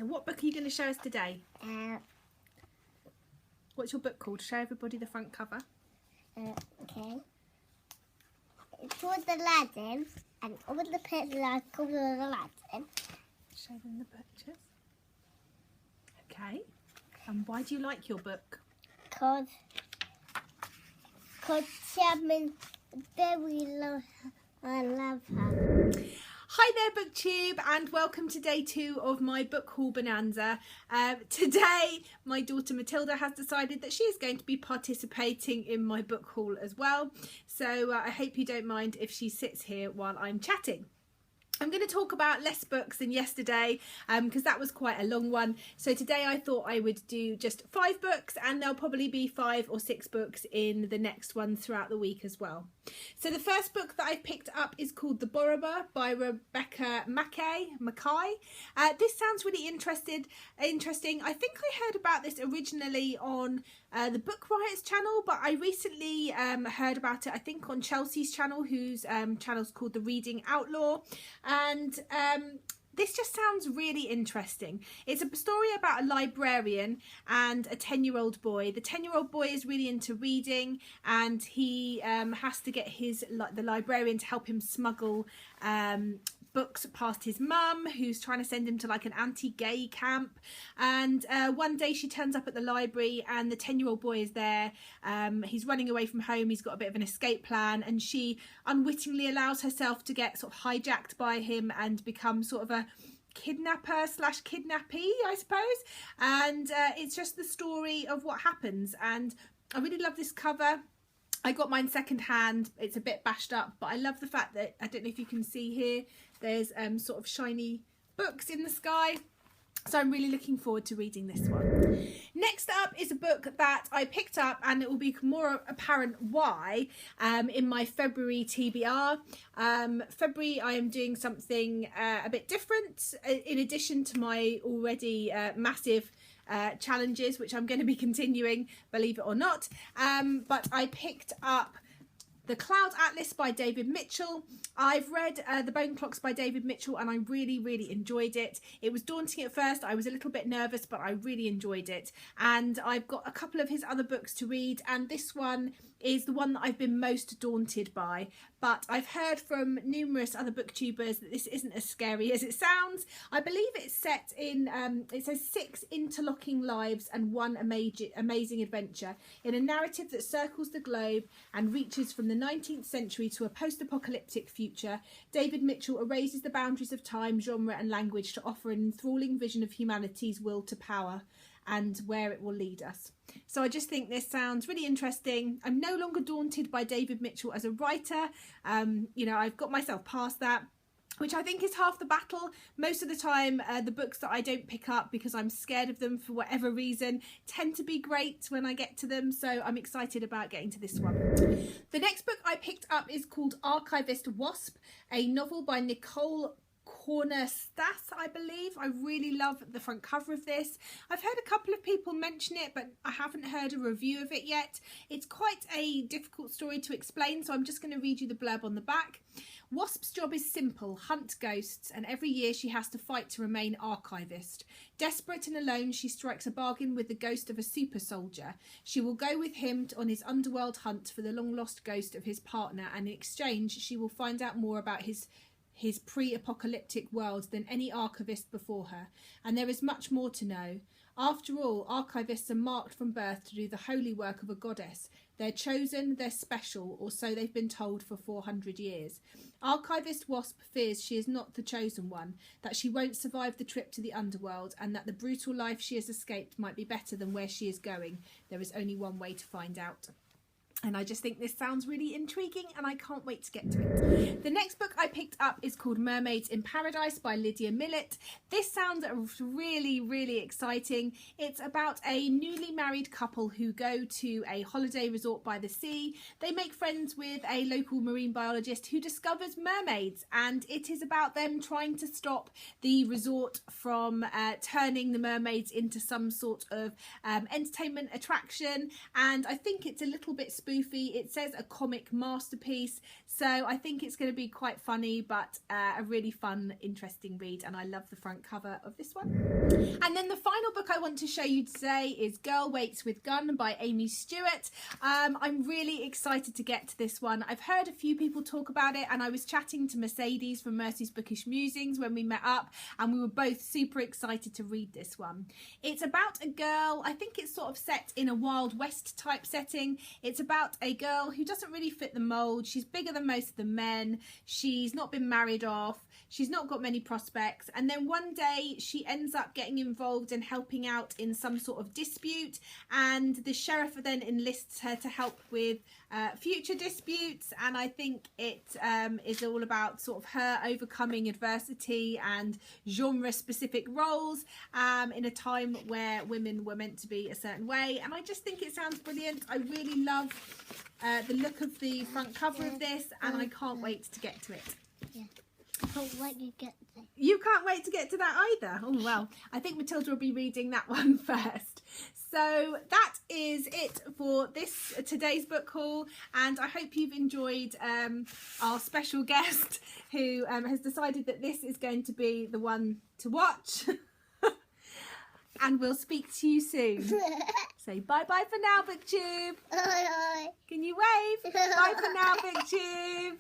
So what book are you going to show us today? What's your book called? Show everybody the front cover. Okay. It's called Aladdin, and all the pictures are called Aladdin. Show them the pictures. Okay. And why do you like your book? Because Shaman very love her. I love her. Hi there BookTube, and welcome to day 2 of my book haul Bonanza. Today my daughter Matilda has decided that she is going to be participating in my book haul as well, so I hope you don't mind if she sits here while I'm chatting. I'm going to talk about less books than yesterday because that was quite a long one. So today I thought I would do just 5 books, and there'll probably be 5 or 6 books in the next one throughout the week as well. So the first book that I've picked up is called The Barber by Rebecca Mackay. This sounds really interesting. I think I heard about this originally on the Book Riot's channel, but I recently heard about it, I think, on Chelsea's channel, whose channel's called The Reading Outlaw. And this just sounds really interesting. It's a story about a librarian and a 10-year-old boy. The 10-year-old boy is really into reading, and he has to get the librarian to help him smuggle books past his mum, who's trying to send him to like an anti-gay camp. And one day she turns up at the library and the 10-year-old boy is there. He's running away from home. He's got a bit of an escape plan, and she unwittingly allows herself to get sort of hijacked by him and become sort of a kidnapper slash kidnappee, I suppose. And it's just the story of what happens, and I really love this cover. I got mine second hand. It's a bit bashed up, but I love the fact that, I don't know if you can see here, there's sort of shiny books in the sky. So I'm really looking forward to reading this one. Next up is a book that I picked up, and it will be more apparent why in my February TBR. February I am doing something a bit different in addition to my already massive challenges, which I'm going to be continuing, believe it or not. But I picked up The Cloud Atlas by David Mitchell. I've read The Bone Clocks by David Mitchell, and I really enjoyed it. It was daunting at first. I was a little bit nervous, but I really enjoyed it. And I've got a couple of his other books to read, and this one is the one that I've been most daunted by. But I've heard from numerous other booktubers that this isn't as scary as it sounds. I believe it's set in, it says 6 interlocking lives and 1 amazing adventure in a narrative that circles the globe and reaches from the 19th century to a post-apocalyptic future. David Mitchell erases the boundaries of time, genre and language to offer an enthralling vision of humanity's will to power and where it will lead us. So I just think this sounds really interesting. I'm no longer daunted by David Mitchell as a writer. You know, I've got myself past that, which I think is half the battle. Most of the time, the books that I don't pick up because I'm scared of them for whatever reason tend to be great when I get to them. So I'm excited about getting to this one. The next book I picked up is called Archivist Wasp, a novel by Nicole Corner-Stass, I believe. I really love the front cover of this. I've heard a couple of people mention it, but I haven't heard a review of it yet. It's quite a difficult story to explain, so I'm just going to read you the blurb on the back. Wasp's job is simple: hunt ghosts, and every year she has to fight to remain archivist. Desperate and alone, she strikes a bargain with the ghost of a super soldier. She will go with him on his underworld hunt for the long-lost ghost of his partner, and in exchange she will find out more about his pre-apocalyptic world than any archivist before her, and there is much more to know. After all, archivists are marked from birth to do the holy work of a goddess. They're chosen, they're special, or so they've been told for 400 years. Archivist Wasp fears she is not the chosen one, that she won't survive the trip to the underworld, and that the brutal life she has escaped might be better than where she is going. There is only one way to find out. And I just think this sounds really intriguing, and I can't wait to get to it. The next book I picked up is called Mermaids in Paradise by Lydia Millett. This sounds really exciting. It's about a newly married couple who go to a holiday resort by the sea. They make friends with a local marine biologist who discovers mermaids, and it is about them trying to stop the resort from turning the mermaids into some sort of entertainment attraction. And I think it's a little bit spooky spoofy. It says a comic masterpiece, so I think it's going to be quite funny, but a really fun, interesting read, and I love the front cover of this one. And then the final book I want to show you today is Girl Wakes with Gun by Amy Stewart. I'm really excited to get to this one. I've heard a few people talk about it, and I was chatting to Mercedes from Mercy's Bookish Musings when we met up, and we were both super excited to read this one. It's about a girl, I think it's sort of set in a Wild West type setting. It's about a girl who doesn't really fit the mould. She's bigger than most of the men. She's not been married off. She's not got many prospects, and then one day she ends up getting involved in helping out in some sort of dispute, and the sheriff then enlists her to help with future disputes. And I think it is all about sort of her overcoming adversity and genre specific roles in a time where women were meant to be a certain way. And I just think it sounds brilliant. I really love the look of the front cover of this, and I can't wait to get to it. Yeah. I can't wait to get there. You can't wait to get to that either. Oh well, I think Matilda will be reading that one first. So that is it for today's book haul, and I hope you've enjoyed our special guest who has decided that this is going to be the one to watch. And we'll speak to you soon. Say bye bye for now, BookTube. Bye. Can you wave? Bye for now, BookTube.